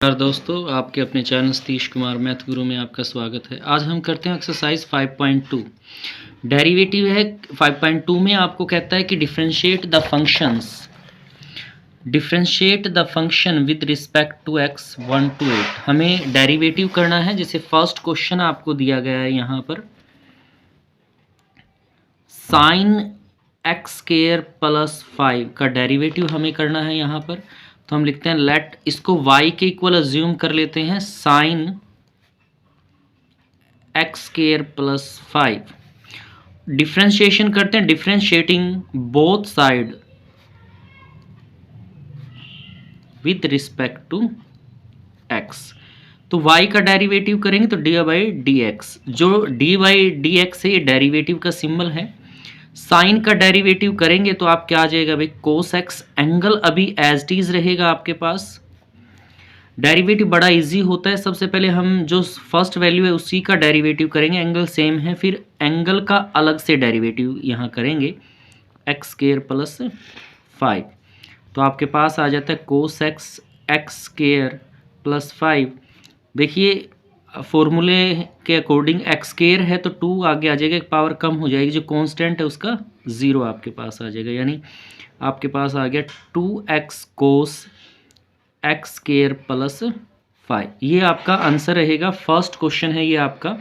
नमस्कार दोस्तों, आपके अपने चैनल सतीश कुमार मैथ गुरु में आपका स्वागत है। आज हम करते हैं एक्सरसाइज 5.2। डेरिवेटिव है 5.2 में। आपको कहता है कि differentiate the function with respect to x 1 to 8। हमें डेरिवेटिव करना है। जैसे फर्स्ट क्वेश्चन आपको दिया गया है यहाँ पर, साइन एक्स स्क्वायर प्लस 5 का डेरिवेटिव हमें करना है यहाँ पर। तो हम लिखते हैं लेट, इसको y के इक्वल अज्यूम कर लेते हैं, sine x square plus 5। Differentiation करते हैं, differentiating both side with respect to x। तो y का डेरिवेटिव करेंगे तो डी बाई डी एक्स, जो डी बाई डी एक्स है ये डेरिवेटिव का सिंबल है। साइन का डेरिवेटिव करेंगे तो आप क्या आ जाएगा भाई, कोस एक्स। एंगल अभी एज इट इज रहेगा आपके पास। डेरिवेटिव बड़ा इजी होता है। सबसे पहले हम जो फर्स्ट वैल्यू है उसी का डेरिवेटिव करेंगे, एंगल सेम है, फिर एंगल का अलग से डेरिवेटिव यहाँ करेंगे, एक्स स्क्वायर प्लस 5। तो आपके पास आ जाता है cos x x square plus 5। देखिए फॉर्मूले के अकॉर्डिंग एक्स स्क्वायर है तो 2 आगे आ जाएगा, एक पावर कम हो जाएगी, जो कांस्टेंट है उसका 0 आपके पास आ जाएगा। यानी आपके पास आ गया 2x cos x square plus 5। ये आपका आंसर रहेगा। फर्स्ट क्वेश्चन है ये आपका,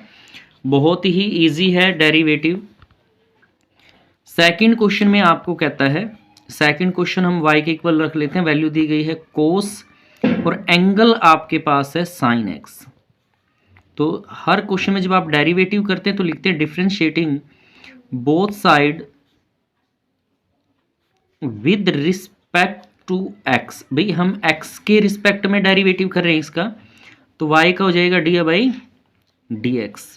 बहुत ही इजी है डेरिवेटिव। सेकंड क्वेश्चन में आपको कहता है, सेकंड क्वेश्चन हम y के इक्वल रख लेते हैं, वैल्यू दी गई है कोस और एंगल आपके पास है साइन एक्स। तो हर क्वेश्चन में जब आप डेरिवेटिव करते हैं तो लिखते हैं differentiating both side with respect to x। भाई हम x के रिस्पेक्ट में डेरिवेटिव कर रहे हैं इसका, तो y का हो जाएगा डी बाई डी एक्स।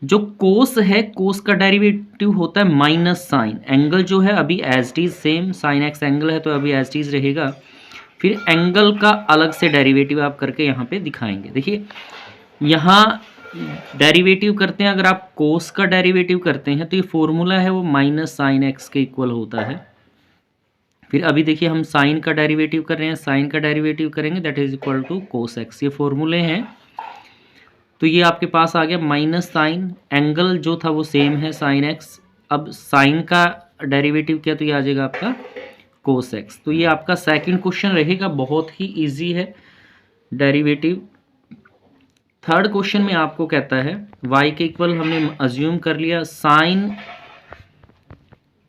जो कोस है, कोस का डेरिवेटिव होता है माइनस साइन। एंगल जो है अभी as it is same, sine x angle है तो अभी एज इट इज रहेगा। फिर एंगल का अलग से डेरिवेटिव आप करके यहाँ पे दिखाएंगे। देखिए यहाँ डेरिवेटिव करते हैं, अगर आप कोस का डेरिवेटिव करते हैं तो ये फॉर्मूला है वो माइनस साइन एक्स के इक्वल होता है। फिर अभी देखिए हम साइन का डेरिवेटिव कर रहे हैं, साइन का डेरिवेटिव करेंगे that is equal to cos x. ये फॉर्मूले हैं। तो ये आपके पास आ गया माइनस साइन, एंगल जो था वो सेम है साइन एक्स। अब साइन का डेरिवेटिव किया तो ये आ जाएगा आपका कोस एक्स। तो ये आपका सेकंड क्वेश्चन रहेगा, बहुत ही इजी है डेरिवेटिव। थर्ड क्वेश्चन में आपको कहता है y के इक्वल हमने अज्यूम कर लिया sine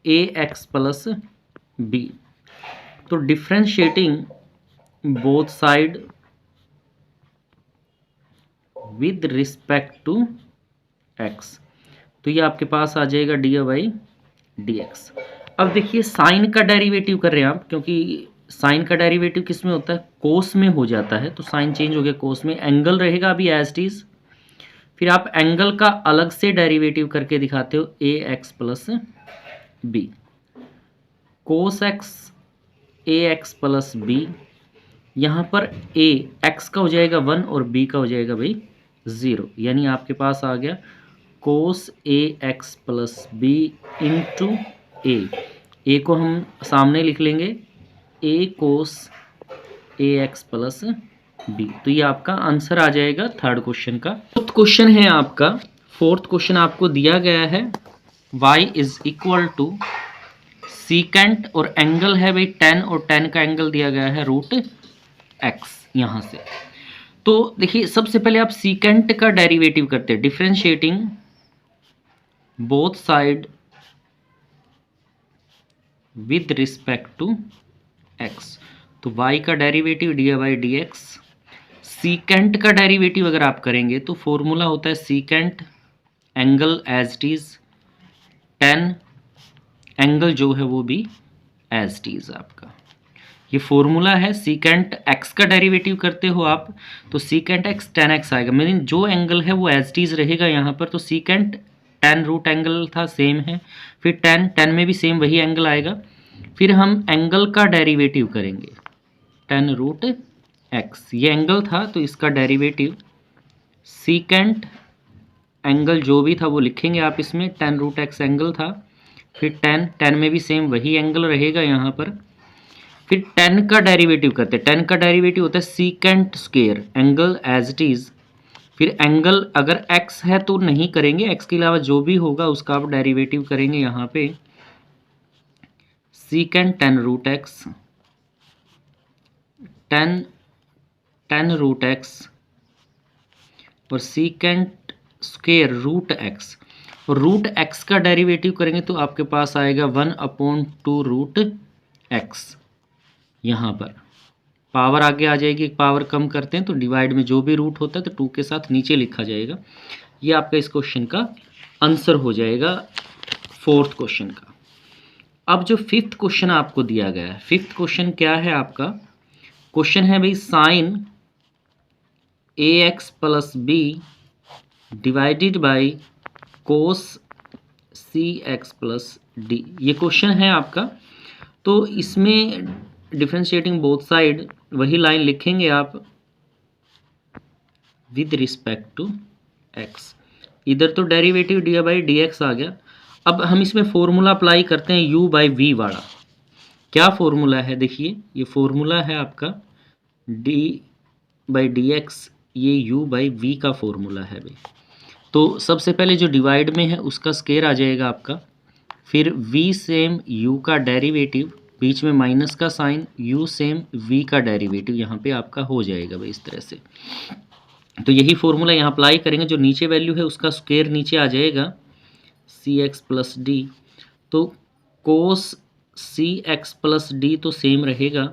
a x plus b. तो differentiating both side with respect to x। तो ये आपके पास आ जाएगा डी बाई डी एक्स। अब देखिए साइन का डेरिवेटिव कर रहे हैं आप, क्योंकि साइन का डेरिवेटिव किस में होता है, कोस में हो जाता है। तो साइन चेंज हो गया कोस में, एंगल रहेगा अभी एज इट इज। फिर आप एंगल का अलग से डेरिवेटिव करके दिखाते हो, a x plus b, cos x a x plus b. यहाँ पर ए एक्स का हो जाएगा 1 और बी का हो जाएगा भाई 0। यानी आपके पास आ गया cos a x plus b into a को हम सामने लिख लेंगे, a cos a x plus b. तो ये आपका आंसर आ जाएगा थर्ड क्वेश्चन का। फोर्थ क्वेश्चन है आपका, फोर्थ क्वेश्चन आपको दिया गया है y is equal to secant और एंगल है भाई 10 और 10 का एंगल दिया गया है रूट एक्स यहाँ से। तो देखिए सबसे पहले आप सीकेंट का डेरिवेटिव करते हैं, differentiating both side with respect to x। तो y का derivative d by d x. Secant का डेरिवेटिव अगर आप करेंगे तो फॉर्मूला होता है secant angle as it is 10, angle जो है वो भी एज इट इज आपका। ये फॉर्मूला है। सीकेंट x का डेरिवेटिव करते हो आप तो सीकेंट x 10x आएगा, मीनिंग जो एंगल है वो एज इट इज रहेगा यहाँ पर। तो सीकेंट 10 रूट एंगल था, सेम है। फिर 10 में भी सेम वही एंगल आएगा। फिर हम एंगल का डेरिवेटिव करेंगे 10 रूट एक्स, ये एंगल था तो इसका डेरिवेटिव सीकेंट एंगल जो भी था वो लिखेंगे आप इसमें, 10 रूट एक्स एंगल था। फिर 10 में भी सेम वही एंगल रहेगा यहाँ पर। फिर tan का डेरिवेटिव करते हैं। tan का डेरिवेटिव होता है secant square angle as it is. फिर एंगल अगर x है तो नहीं करेंगे, x के अलावा जो भी होगा उसका आप डेरिवेटिव करेंगे। यहाँ पे secant tan root x, tan root x और सीकेंट स्क्वायर रूट एक्स। और रूट एक्स का डेरिवेटिव करेंगे तो आपके पास आएगा 1/2 रूट एक्स। यहाँ पर पावर आगे आ जाएगी, एक पावर कम करते हैं तो डिवाइड में जो भी रूट होता है तो 2 के साथ नीचे लिखा जाएगा। ये आपका इस क्वेश्चन का आंसर हो जाएगा, 4th क्वेश्चन का। अब जो 5th क्वेश्चन आपको दिया गया है, 5th क्वेश्चन क्या है आपका? क्वेश्चन है भाई sine ax plus b divided by cos cx plus d. ये क्वेश्चन है आपका। तो इसमें डिफरेंशिएटिंग बोथ साइड वही लाइन लिखेंगे आप विद रिस्पेक्ट टू x। इधर तो derivative d by d x आ गया। अब हम इसमें फॉर्मूला अप्लाई करते हैं u बाई वी वाला। क्या फॉर्मूला है? देखिए ये फॉर्मूला है आपका d बाई डी एक्स, ये u बाई वी का फॉर्मूला है भाई। तो सबसे पहले जो डिवाइड में है उसका स्क्वायर आ जाएगा आपका, फिर v सेम u का डेरिवेटिव, बीच में माइनस का साइन, u सेम v का डेरिवेटिव यहाँ पे आपका हो जाएगा भाई इस तरह से। तो यही फॉर्मूला यहाँ अप्लाई करेंगे, जो नीचे वैल्यू है उसका स्क्वायर नीचे आ जाएगा cx प्लस डी। तो कोस cx प्लस डी तो सेम रहेगा,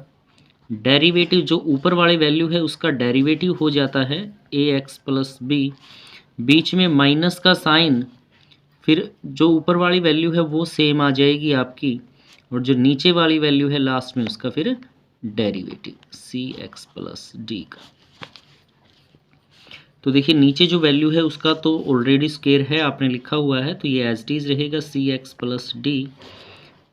डेरिवेटिव जो ऊपर वाली वैल्यू है उसका डेरिवेटिव हो जाता है ax प्लस बी, बीच में माइनस का साइन, फिर जो ऊपर वाली वैल्यू है वो सेम आ जाएगी आपकी, और जो नीचे वाली वैल्यू है लास्ट में उसका फिर डेरिवेटिव cx प्लस डी का। तो देखिए नीचे जो वैल्यू है उसका तो ऑलरेडी स्क्वायर है, आपने लिखा हुआ है, तो ये एज इट इज रहेगा cx प्लस डी।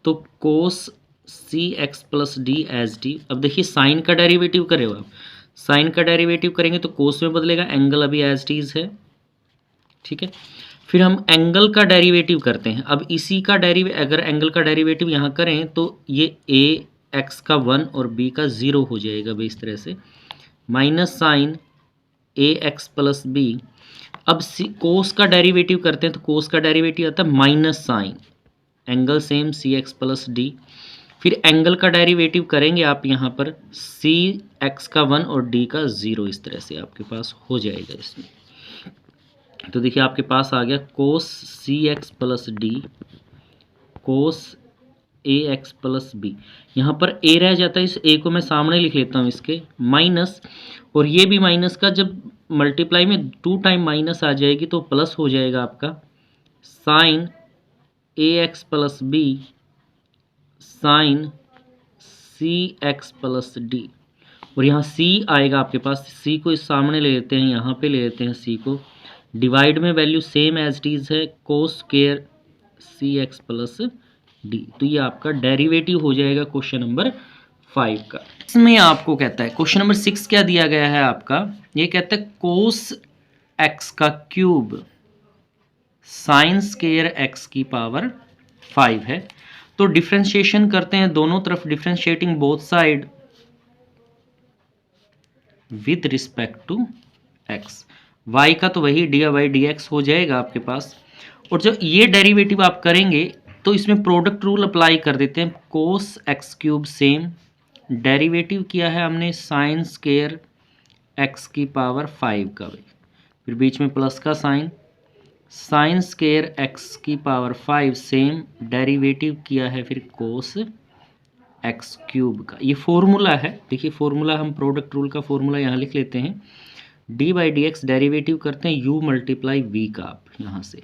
तो cos cx plus d as d. अब देखिए साइन का डेरिवेटिव करे हो आप, साइन का डेरिवेटिव करेंगे तो कोस में बदलेगा, एंगल अभी एज इट इज है, ठीक है। फिर हम एंगल का डेरिवेटिव करते हैं। अब इसी का अगर एंगल का डेरिवेटिव यहाँ करें तो ये ए एक्स का 1 और बी का 0 हो जाएगा भाई इस तरह से, minus sign a x plus B. अब कोस का डेरिवेटिव करते हैं तो कोस का डेरिवेटिव आता है माइनस साइन, एंगल सेम सी एक्स प्लस डी। फिर एंगल का डेरिवेटिव करेंगे आप यहाँ पर सी एक्स का 1 और डी का 0, इस तरह से आपके पास हो जाएगा इसमें। तो देखिए आपके पास आ गया कोस सी x plus d cos a x plus b. यहाँ पर ए रह जाता है, इस ए को मैं सामने लिख लेता हूँ इसके, माइनस, और ये भी माइनस का जब मल्टीप्लाई में 2 टाइम माइनस आ जाएगी तो प्लस हो जाएगा आपका sign a x plus B sign C x plus D. और यहाँ सी आएगा आपके पास, सी को इस सामने ले लेते हैं, यहाँ पे ले लेते हैं सी को, डिवाइड में value same as it is है cos square c x plus d. तो ये आपका डेरिवेटिव हो जाएगा क्वेश्चन नंबर 5 का। इसमें आपको कहता है क्वेश्चन नंबर 6 क्या दिया गया है आपका, ये कहता है कोस एक्स का क्यूब साइन स्क्वायर एक्स की पावर 5 है। तो डिफरेंशिएशन करते हैं दोनों तरफ, differentiating both side with respect to x. y का तो वही डी बाई डी एक्स हो जाएगा आपके पास, और जब ये डेरिवेटिव आप करेंगे तो इसमें प्रोडक्ट रूल अप्लाई कर देते हैं, cos x cube same, derivative किया है हमने साइन स्क्वायर एक्स की पावर 5 का, फिर बीच में प्लस का साइन, साइन स्क्वायर एक्स की पावर 5 सेम, डेरिवेटिव किया है फिर कोस एक्स क्यूब का। ये फॉर्मूला है, देखिए फॉर्मूला हम प्रोडक्ट रूल का फॉर्मूला यहाँ लिख लेते हैं, D by d x derivative करते हैं u मल्टीप्लाई वी का, आप यहाँ से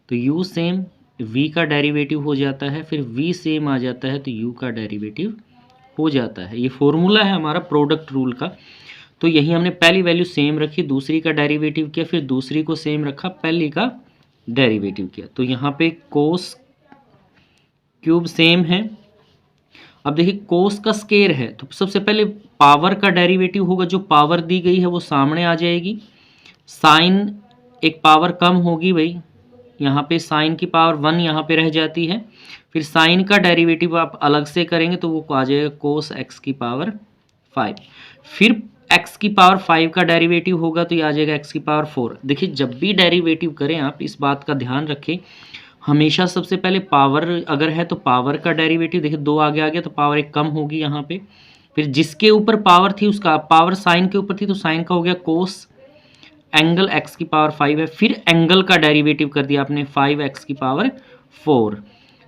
तो u सेम v का डेरिवेटिव हो जाता है, फिर v सेम आ जाता है तो u का डेरिवेटिव हो जाता है। ये फॉर्मूला है हमारा प्रोडक्ट रूल का। तो यही हमने पहली वैल्यू सेम रखी, दूसरी का डेरिवेटिव किया, फिर दूसरी को सेम रखा, पहली का डेरिवेटिव किया। तो यहाँ पे कोस क्यूब सेम है। अब देखिए कोस का स्क्वायर है तो सबसे पहले पावर का डेरिवेटिव होगा, जो पावर दी गई है वो सामने आ जाएगी, साइन एक पावर कम होगी भाई, यहाँ पे साइन की पावर 1 यहाँ पे रह जाती है, फिर साइन का डेरिवेटिव आप अलग से करेंगे तो वो आ जाएगा कोस एक्स की पावर 5, फिर एक्स की पावर 5 का डेरिवेटिव होगा तो ये आ जाएगा एक्स की पावर 4। देखिए जब भी डेरिवेटिव करें आप इस बात का ध्यान रखें, हमेशा सबसे पहले पावर अगर है तो पावर का डेरिवेटिव, देखिए 2 आगे आ गया तो पावर 1 कम होगी यहाँ पे, फिर जिसके ऊपर पावर थी उसका पावर साइन के ऊपर थी तो साइन का हो गया कोस एंगल एक्स की पावर 5 है, फिर एंगल का डेरिवेटिव कर दिया आपने 5x की पावर 4,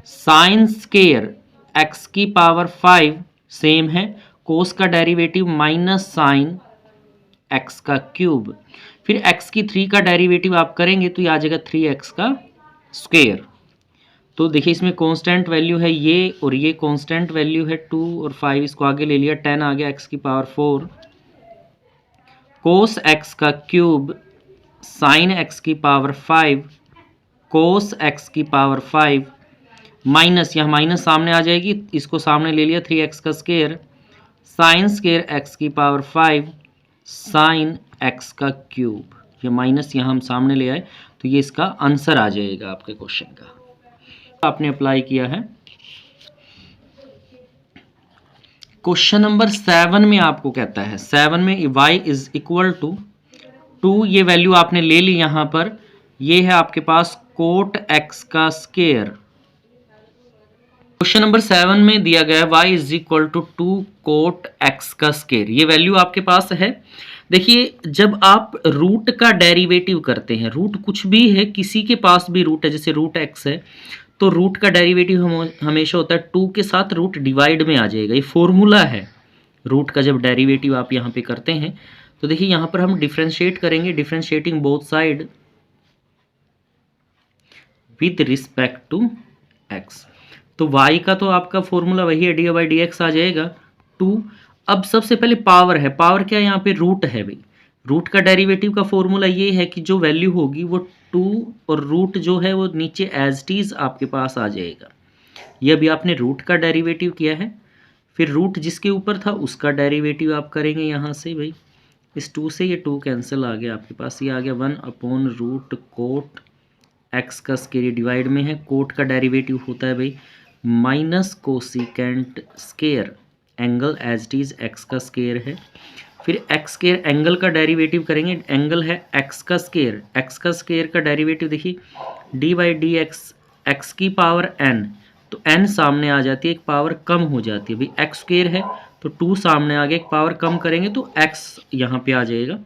साइन स्केयर एक्स की पावर 5 सेम है, कोस का डेरिवेटिव माइनस साइन एक्स का क्यूब, फिर एक्स की 3 का डेरिवेटिव आप करेंगे तो ये आ जाएगा 3x का स्क्वायर। तो देखिए इसमें कांस्टेंट वैल्यू है ये और ये कांस्टेंट वैल्यू है 2 और 5, इसको आगे ले लिया 10 आ गया एक्स की पावर 4, कोस एक्स का क्यूब साइन एक्स की पावर 5 कोस एक्स की पावर 5 माइनस, यहाँ माइनस सामने आ जाएगी, इसको सामने ले लिया 3x का स्क्वायर, साइन स्क्वायर एक्स की पावर 5 साइन एक्स का क्यूब, ये माइनस यहाँ हम सामने ले आए तो ये इसका आंसर आ जाएगा आपके क्वेश्चन का, आपने अप्लाई किया है। क्वेश्चन नंबर 7 में आपको कहता है 7 में y इज इक्वल टू 2, ये वैल्यू आपने ले ली यहाँ पर, ये है आपके पास कोट x का स्क्वायर। क्वेश्चन नंबर 7 में दिया गया y is equal to 2 cot x का स्क्वायर, ये वैल्यू आपके पास है। देखिए जब आप रूट का डेरिवेटिव करते हैं, रूट कुछ भी है, किसी के पास भी रूट है, जैसे रूट x है तो रूट का डेरिवेटिव हमेशा होता है 2 के साथ रूट डिवाइड में आ जाएगा, ये फॉर्मूला है रूट का। जब डेरिवेटिव आप यहाँ पे करते हैं तो देखिए यहाँ पर हम डिफरेंशिएट करेंगे, differentiating both side with respect to x, तो y का तो आपका फॉर्मूला वही है डी बाई डी एक्स आ जाएगा 2। अब सबसे पहले पावर है, पावर क्या है यहाँ पे रूट है भाई, रूट का डेरिवेटिव का फॉर्मूला ये है कि जो वैल्यू होगी वो 2 और रूट जो है वो नीचे एज इट इज आपके पास आ जाएगा। ये अभी आपने रूट का डेरिवेटिव किया है, फिर रूट जिसके ऊपर था उसका डेरिवेटिव आप करेंगे यहाँ से भाई, इस 2 से ये 2 कैंसिल आ गया आपके पास, ये आ गया 1 अपॉन रूट कोट एक्स का स्क्वायर डिवाइड में है, कोट का डेरिवेटिव होता है भाई minus cosecant square angle as it is x का स्क्वायर है, फिर एक्स स्क्वायर एंगल का डेरिवेटिव करेंगे, एंगल है एक्स का स्क्वायर, एक्स का स्क्वायर का डेरिवेटिव देखिए d by d x, x की पावर n, तो n सामने आ जाती है, एक पावर कम हो जाती है भाई, एक्स स्क्वायर है तो 2 सामने आ गया, एक पावर कम करेंगे तो x यहाँ पे आ जाएगा।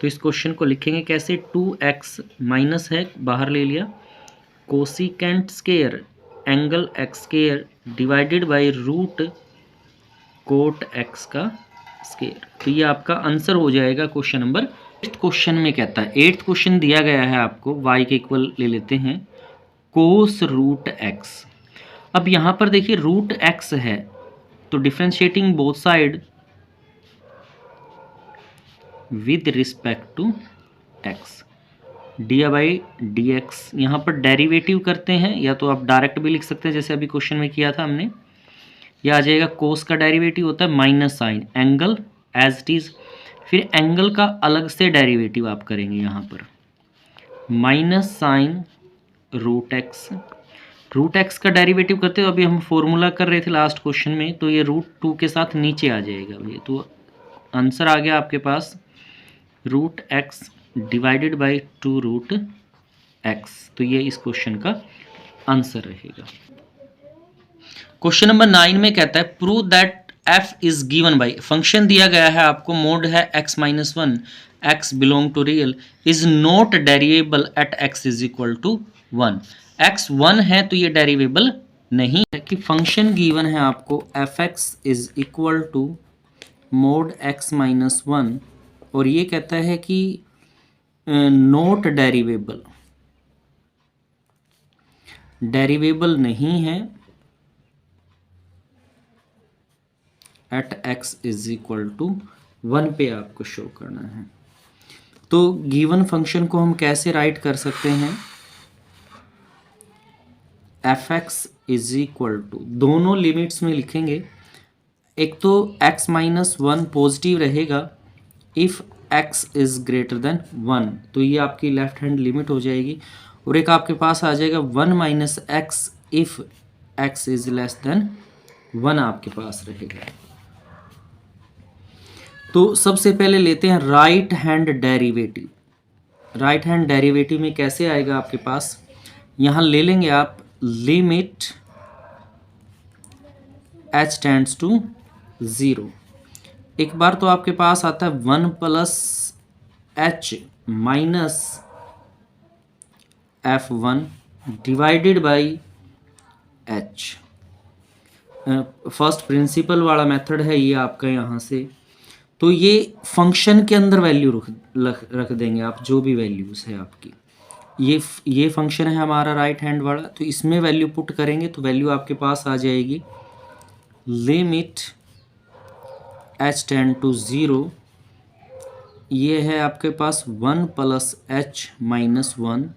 तो इस क्वेश्चन को लिखेंगे कैसे, 2x माइनस है बाहर ले लिया, cosecant square angle x square divided by root cot x का स्क्वायर, तो ये आपका आंसर हो जाएगा क्वेश्चन नंबर। 8th क्वेश्चन में कहता है, 8th क्वेश्चन दिया गया है आपको y के इक्वल ले लेते हैं कोस रूट x। अब यहाँ पर देखिए रूट x है तो differentiating both side with respect to x, d by d x, यहाँ पर डेरिवेटिव करते हैं या तो आप डायरेक्ट भी लिख सकते हैं जैसे अभी क्वेश्चन में किया था हमने, यह आ जाएगा कोस का डेरिवेटिव होता है minus sine angle as it is, फिर एंगल का अलग से डेरिवेटिव आप करेंगे यहाँ पर minus sine root x, root x का डेरिवेटिव करते हो, अभी हम फॉर्मूला कर रहे थे लास्ट क्वेश्चन में, तो ये रूट 2 के साथ नीचे आ जाएगा भैया, तो आंसर आ गया आपके पास root x divided by 2 root x, तो ये इस क्वेश्चन का आंसर रहेगा। क्वेश्चन नंबर 9 में कहता है prove that f is given by, function दिया गया है आपको, मोड है x minus 1, x belong to real, is not derivable at x is equal to 1, x 1 है तो ये डेरिवेबल नहीं है। कि फंक्शन गिवन है आपको f(x) is equal to mod x minus 1 और ये कहता है कि नॉट डेरिवेबल, डेरिवेबल नहीं है at x is equal to 1 पे आपको शो करना है। तो गिवन फंक्शन को हम कैसे राइट कर सकते हैं, f(x) इज इक्वल टू, दोनों लिमिट्स में लिखेंगे, एक तो x माइनस 1 पॉजिटिव रहेगा if x is greater than 1, तो ये आपकी लेफ्ट हैंड लिमिट हो जाएगी, और एक आपके पास आ जाएगा 1 minus x if x is less then 1 आपके पास रहेगा। तो सबसे पहले लेते हैं right hand derivative. Right hand derivative में कैसे आएगा आपके पास, यहाँ ले लेंगे आप लिमिट h टेंड्स टू 0। एक बार तो आपके पास आता है 1 plus h minus f1 divided by h। First principle वाला मेथड है ये आपका यहाँ से। तो ये फंक्शन के अंदर वैल्यू रख देंगे आप, जो भी वैल्यूज है आपकी। ये फंक्शन है हमारा राइट हैंड वाला, तो इसमें वैल्यू पुट करेंगे तो वैल्यू आपके पास आ जाएगी लिमिट h टेंड टू 0। ये है आपके पास 1 प्लस h माइनस 1,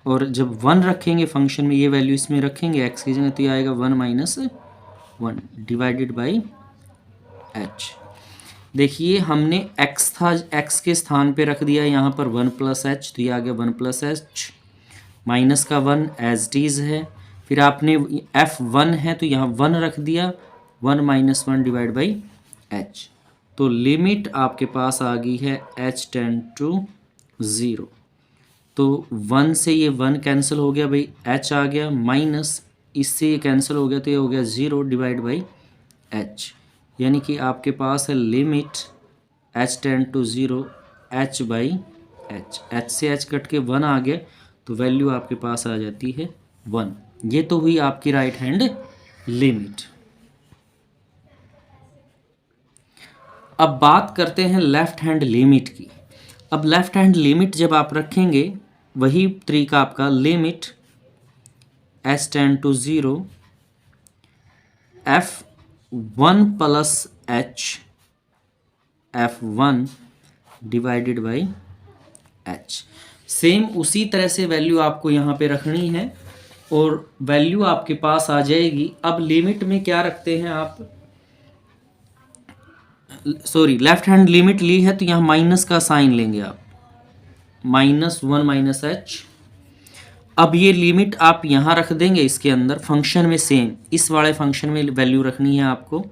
और जब 1 रखेंगे फंक्शन में, ये वैल्यू इसमें रखेंगे x की जगह, तो ये आएगा 1 माइनस 1 डिवाइडेड बाई h। देखिए हमने x था, x के स्थान पे रख दिया यहाँ पर 1 प्लस h, तो ये आ गया 1 प्लस h माइनस का 1 एज इट इज़ है। फिर आपने f1 है तो यहाँ 1 रख दिया, 1 माइनस 1 डिवाइड बाई h। तो लिमिट आपके पास आ गई है h टेंड टू 0। तो 1 से ये 1 कैंसिल हो गया भाई, h आ गया, माइनस इससे ये कैंसिल हो गया तो ये हो गया 0 डिवाइड बाई h। यानी कि आपके पास है limit h tend to 0 h by h। h से h कट के 1 आ गया तो वैल्यू आपके पास आ जाती है 1। ये तो हुई आपकी राइट हैंड लिमिट। अब बात करते हैं लेफ्ट हैंड लिमिट की। अब लेफ्ट हैंड लिमिट जब आप रखेंगे, वही तरीका आपका, limit h tend to 0 f1 plus h f1 divided by h। Same उसी तरह से वैल्यू आपको यहाँ पे रखनी है और वैल्यू आपके पास आ जाएगी। अब लिमिट में क्या रखते हैं आप, सॉरी, लेफ्ट हैंड लिमिट ली है तो यहाँ माइनस का साइन लेंगे आप, माइनस 1 माइनस h। अब ये लिमिट आप यहाँ रख देंगे इसके अंदर फंक्शन में, सेम इस वाले फंक्शन में वैल्यू रखनी है आपको,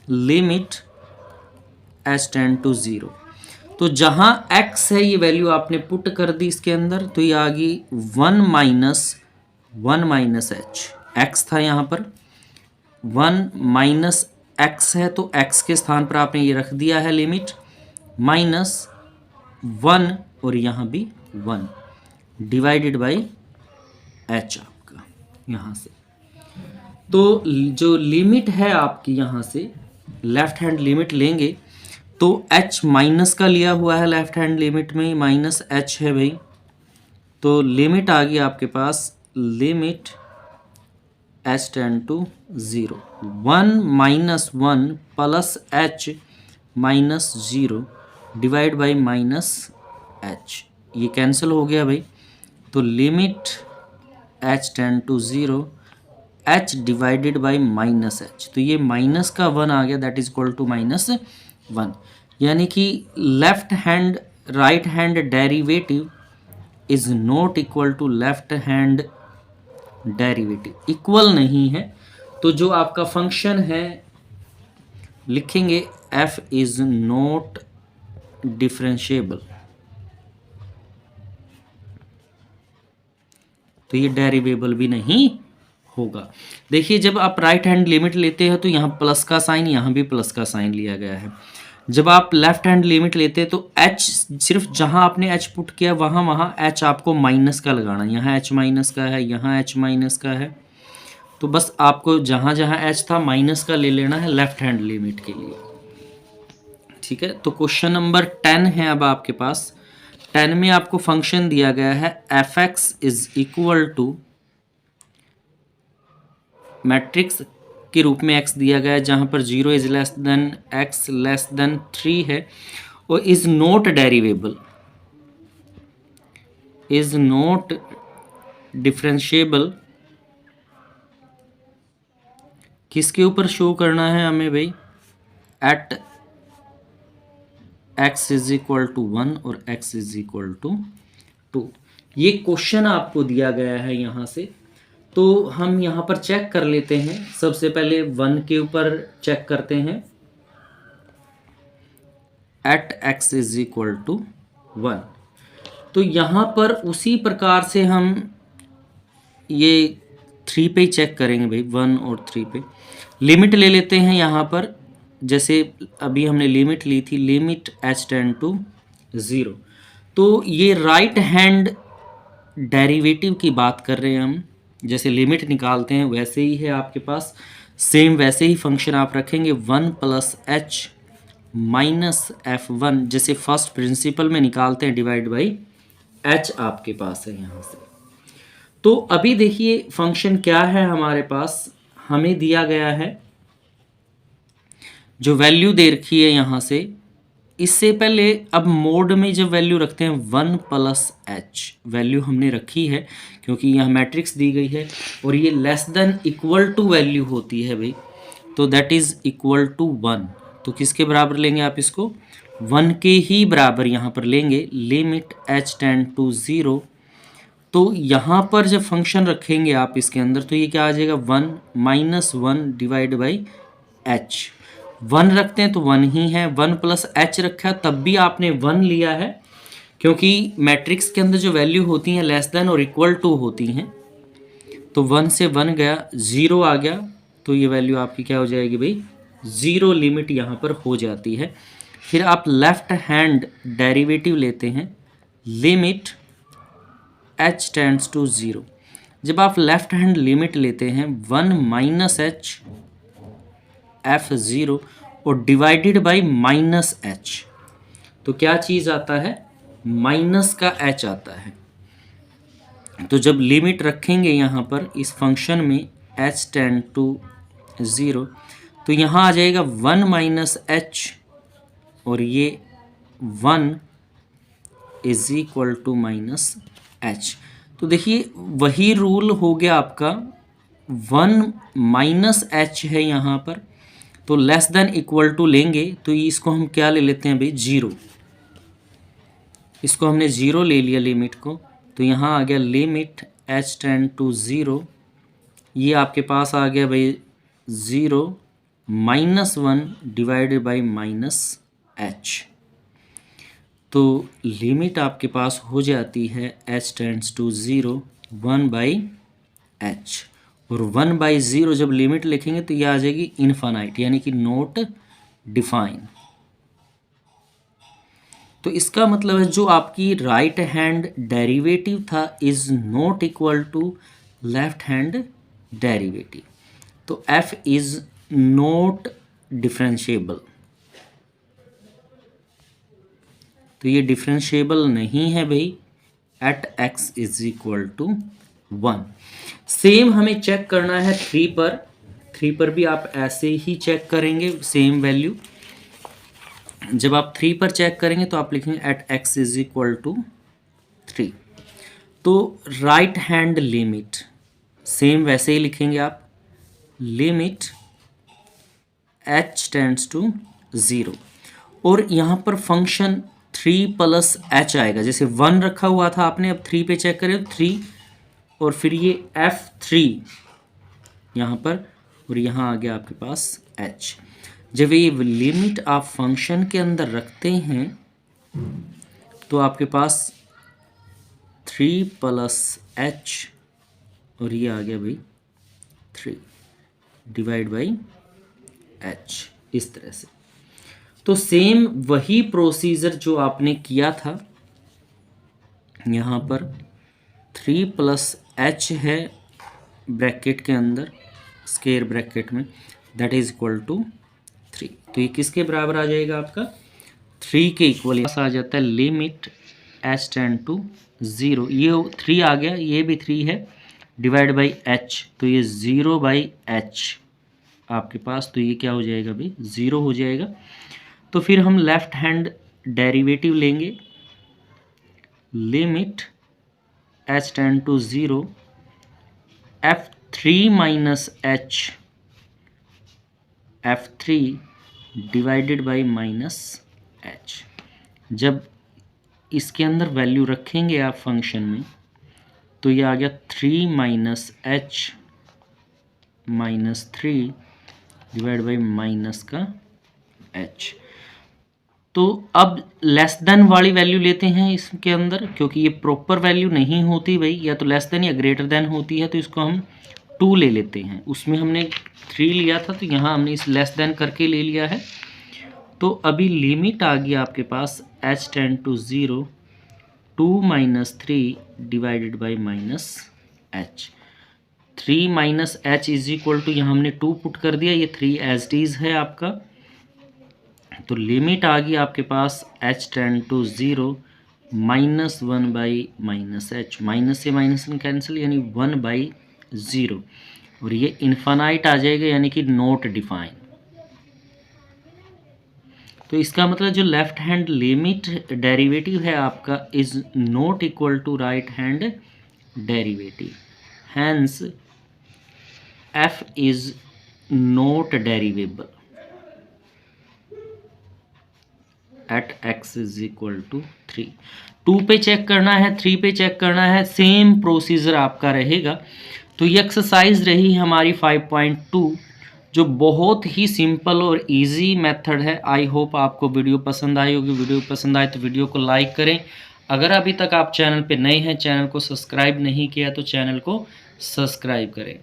लिमिट h टेंड टू 0। तो जहाँ x है ये वैल्यू आपने पुट कर दी इसके अंदर, तो ये आ गई 1 माइनस h। x था यहाँ पर, 1 माइनस x है तो x के स्थान पर आपने ये रख दिया है लिमिट, माइनस 1 और यहाँ भी 1 डिवाइडेड बाई h आपका यहाँ से। तो जो लिमिट है आपकी यहाँ से लेफ्ट हैंड लिमिट लेंगे तो h माइनस का लिया हुआ है, लेफ्ट हैंड लिमिट में माइनस h है भाई। तो लिमिट आ गई आपके पास limit h tend to 0, 1 minus 1 plus h minus 0 divide by minus h। ये कैंसिल हो गया भाई, तो limit h tend to 0 h divided by minus h। तो ये माइनस का 1 आ गया, that is equal to minus 1। यानी कि left hand right hand derivative is not equal to left hand derivative, equal नहीं है। तो जो आपका फंक्शन है लिखेंगे f इज नॉट डिफरेंशिएबल, तो ये डेरिवेबल भी नहीं होगा। देखिए जब आप राइट हैंड लिमिट लेते हैं तो यहाँ प्लस का साइन, यहाँ भी प्लस का साइन लिया गया है। जब आप लेफ्ट हैंड लिमिट लेते हैं तो h सिर्फ जहाँ आपने h पुट किया वहाँ h आपको माइनस का लगाना, यहाँ h माइनस का है, यहाँ h माइनस का है। तो बस आपको जहाँ जहाँ h था माइनस का ले लेना है लेफ्ट हैंड लिमिट के लिए, ठीक है। तो क्वेश्चन नंबर 10 है अब आपके पास। 10 में आपको फंक्शन दिया गया है f(x) is equal two matrix के रूप में x दिया गया है, जहाँ पर 0 is less than x less than 3 है, और is not derivable, is not differentiable. किसके ऊपर शो करना है हमें भाई, at x is equal to 1 और x इज इक्वल टू 2। ये क्वेश्चन आपको दिया गया है यहाँ से, तो हम यहाँ पर चेक कर लेते हैं। सबसे पहले 1 के ऊपर चेक करते हैं, at x is equal to 1। तो यहाँ पर उसी प्रकार से हम ये 3 पे चेक करेंगे भाई, 1 और 3 पे लिमिट ले लेते हैं। यहाँ पर जैसे अभी हमने लिमिट ली थी, लिमिट h टेंड टू 0, तो ये राइट हैंड डेरिवेटिव की बात कर रहे हैं हम। जैसे लिमिट निकालते हैं वैसे ही है आपके पास, सेम वैसे ही फंक्शन आप रखेंगे, 1 प्लस एच माइनस f1, जैसे फर्स्ट प्रिंसिपल में निकालते हैं, डिवाइड बाई h आपके पास है यहाँ से। तो अभी देखिए फंक्शन क्या है हमारे पास, हमें दिया गया है जो वैल्यू दे रखी है यहाँ से। इससे पहले अब मोड में जब वैल्यू रखते हैं 1 प्लस एच वैल्यू हमने रखी है, क्योंकि यहाँ मैट्रिक्स दी गई है और ये less than equal to value होती है भाई, तो दैट इज़ इक्वल टू 1। तो किसके बराबर लेंगे आप इसको, 1 के ही बराबर यहाँ पर लेंगे, लिमिट h टेंड टू 0। तो यहाँ पर जब फंक्शन रखेंगे आप इसके अंदर, तो ये क्या आ जाएगा, 1 माइनस 1 डिवाइड बाई h। 1 रखते हैं तो 1 ही है, 1 प्लस h रखा तब भी आपने 1 लिया है, क्योंकि मैट्रिक्स के अंदर जो वैल्यू होती हैं लेस देन और इक्वल टू होती हैं। तो 1 से 1 गया, 0 आ गया, तो ये वैल्यू आपकी क्या हो जाएगी भाई, 0 लिमिट यहाँ पर हो जाती है। फिर आप लेफ्ट हैंड डेरिवेटिव लेते हैं, लिमिट h टेंड्स टू 0। जब आप लेफ्ट हैंड लिमिट लेते हैं 1 माइनस एच f0 और डिवाइडेड बाई माइनस एच, तो क्या चीज़ आता है, माइनस का h आता है। तो जब लिमिट रखेंगे यहाँ पर इस फंक्शन में h टेंड टू 0, तो यहाँ आ जाएगा 1 माइनस एच और ये 1 is equal to minus h. तो देखिए वही रूल हो गया आपका, 1 माइनस एच है यहाँ पर, तो लेस देन इक्वल टू लेंगे, तो इसको हम क्या ले लेते हैं भाई, 0। इसको हमने 0 ले लिया लिमिट को, तो यहाँ आ गया लिमिट h टेंड टू 0। ये आपके पास आ गया भाई 0 minus 1 divided by minus h. तो लिमिट आपके पास हो जाती है h tends to 0 1 by h, और 1 बाई 0 जब लिमिट लिखेंगे तो ये आ जाएगी इनफाइनाइट, यानी कि नॉट डिफाइन। तो इसका मतलब है जो आपकी राइट हैंड डेरिवेटिव था is not equal to left hand derivative, तो f इज नॉट डिफरेंशिएबल। तो ये डिफरेंशिएबल नहीं है भाई at x is equal to 1। Same हमें चेक करना है 3 पर। 3 पर भी आप ऐसे ही चेक करेंगे, सेम वैल्यू। जब आप 3 पर चेक करेंगे तो आप लिखेंगे at x is equal to 3। तो राइट हैंड लिमिट सेम वैसे ही लिखेंगे आप, लिमिट h टेंड्स टू 0, और यहाँ पर फंक्शन 3 प्लस h आएगा। जैसे 1 रखा हुआ था आपने, अब 3 पे चेक करें 3, और फिर ये f3 यहाँ पर, और यहाँ आ गया आपके पास h। जब ये लिमिट आप फंक्शन के अंदर रखते हैं तो आपके पास 3 प्लस h और ये आ गया भाई 3 डिवाइड बाई h, इस तरह से। तो सेम वही प्रोसीजर जो आपने किया था, यहाँ पर 3 प्लस h है ब्रैकेट के अंदर, स्क्वायर ब्रैकेट में, दैट इज इक्वल टू 3। तो ये किसके बराबर आ जाएगा आपका, 3 के इक्वल आ जाता है लिमिट h टेंड टू 0। ये 3 आ गया, ये भी 3 है, डिवाइड बाई h, तो ये 0 बाई h आपके पास, तो ये क्या हो जाएगा भाई, 0 हो जाएगा। तो फिर हम लेफ्ट हैंड डेरिवेटिव लेंगे, limit h tend to 0 f3 minus h f3 divided by minus h। जब इसके अंदर वैल्यू रखेंगे आप फंक्शन में, तो ये आ गया 3 minus h minus 3 divide by minus का एच। तो अब लेस देन वाली वैल्यू लेते हैं इसके अंदर, क्योंकि ये प्रॉपर वैल्यू नहीं होती भाई, या तो लेस देन या ग्रेटर देन होती है, तो इसको हम 2 ले लेते हैं। उसमें हमने 3 लिया था, तो यहाँ हमने इस लेस देन करके ले लिया है। तो अभी लिमिट आ गई आपके पास h tend to 0 2 minus 3 divided by minus h. 3 minus h is equal to, यहाँ हमने 2 पुट कर दिया, ये 3 एज इट इज है आपका। तो लिमिट आ गई आपके पास h tend to 0 minus 1 by minus h, minus से माइनस कैंसिल यानी 1 बाई 0, और ये इन्फानाइट आ जाएगा यानी कि नॉट डिफाइन। तो इसका मतलब जो लेफ्ट हैंड लिमिट डेरिवेटिव है आपका is not equal to right hand derivative, hence f is not derivable at x is equal to 3। 2 पे चेक करना है, 3 पे चेक करना है, सेम प्रोसीजर आपका रहेगा। तो ये एक्सरसाइज रही हमारी 5.2, जो बहुत ही सिंपल और इजी मेथड है। आई होप आपको वीडियो पसंद आई होगी। वीडियो पसंद आए तो वीडियो को लाइक करें। अगर अभी तक आप चैनल पे नए हैं, चैनल को सब्सक्राइब नहीं किया तो चैनल को सब्सक्राइब करें।